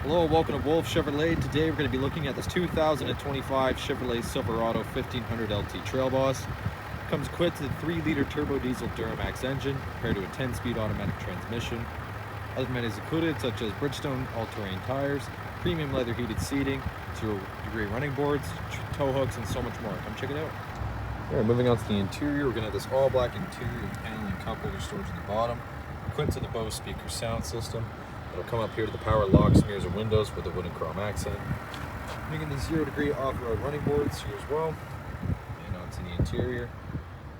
Hello, welcome to Wolfe Chevrolet. Today we're going to be looking at this 2025 Chevrolet Silverado 1500 LT Trail Boss. Comes equipped with a 3-liter turbo diesel Duramax engine paired to a 10-speed automatic transmission. Other amenities included such as Bridgestone all-terrain tires, premium leather heated seating, 0-degree running boards, tow hooks, and so much more. Come check it out. Alright, moving on to the interior, we're going to have this all-black interior with paneling cup holder storage at the bottom, equipped to the Bose speaker sound system. It'll come up here to the power locks, mirrors, and windows with a wooden chrome accent. Making the 0-degree off-road running boards here as well. And onto the interior,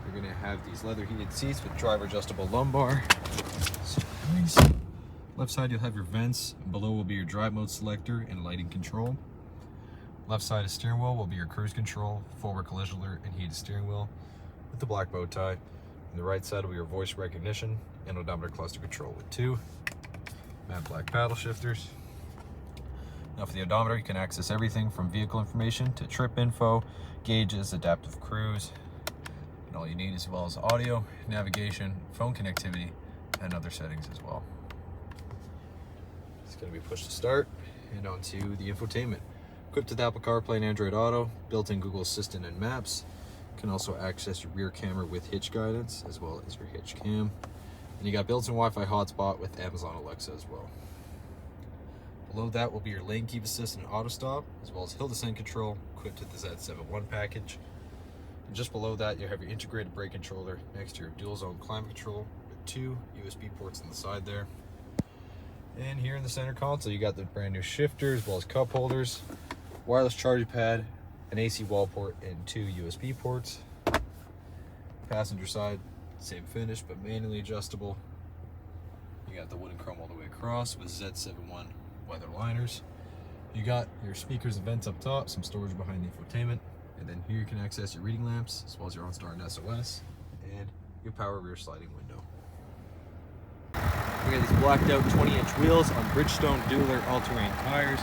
you're going to have these leather heated seats with driver adjustable lumbar. So nice. Left side you'll have your vents, and below will be your drive mode selector and lighting control. Left side of steering wheel will be your cruise control, forward collision alert, and heated steering wheel with the black bow tie. And the right side will be your voice recognition and odometer cluster control with 2 matte black paddle shifters. Now for the odometer, you can access everything from vehicle information to trip info, gauges, adaptive cruise, and all you need as well as audio, navigation, phone connectivity, and other settings as well. It's going to be push to start and onto the infotainment. Equipped with Apple CarPlay and Android Auto, built-in Google Assistant and Maps. You can also access your rear camera with hitch guidance as well as your hitch cam. And you got built-in Wi-Fi hotspot with Amazon Alexa as well. Below that will be your lane keep assist and auto stop, as well as hill descent control, equipped with the Z71 package. And just below that, you have your integrated brake controller next to your dual zone climate control with 2 USB ports on the side there. And here in the center console, you got the brand new shifter as well as cup holders, wireless charging pad, an AC wall port, and 2 USB ports. Passenger side, same finish, but manually adjustable. You got the wooden chrome all the way across with Z71 weather liners. You got your speakers and vents up top, some storage behind the infotainment, and then here you can access your reading lamps as well as your OnStar and SOS, and your power rear sliding window. We got these blacked out 20-inch wheels on Bridgestone dual all-terrain tires.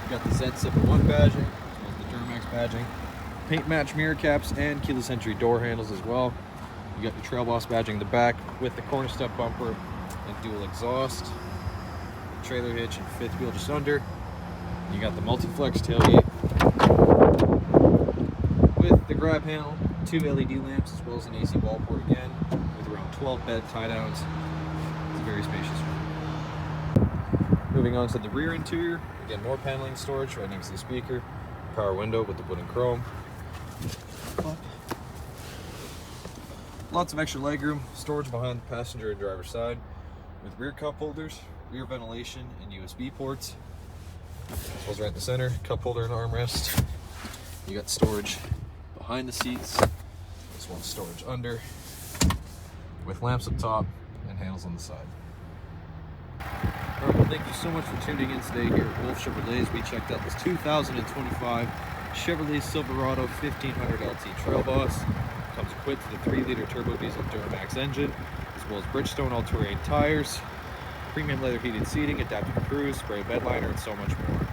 You got the Z71 badging, as well as the Duramax badging, paint match mirror caps, and keyless entry door handles as well. You got the Trail Boss badging in the back with the corner step bumper and dual exhaust, trailer hitch and 5th wheel just under. You got the multi-flex tailgate with the grab handle, 2 LED lamps, as well as an AC wall port again, with around 12 bed tie downs. It's a very spacious room. Moving on to the rear interior, again more paneling storage right next to the speaker, power window with the wooden chrome. Lots of extra legroom, storage behind the passenger and driver side with rear cup holders, rear ventilation, and USB ports. As well as right in the center, cup holder and armrest. You got storage behind the seats, this one's storage under, with lamps up top and handles on the side. Alright, well thank you so much for tuning in today here at Wolfe Chevrolet as we checked out this 2025 Chevrolet Silverado 1500 LT Trail Boss. Comes equipped with a 3-liter turbo diesel Duramax engine, as well as Bridgestone all-terrain tires, premium leather heated seating, adaptive cruise, spray bed liner, and so much more.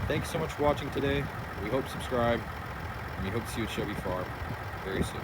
Thanks so much for watching today. We hope you subscribe, and we hope to see you at Chevy Farm very soon.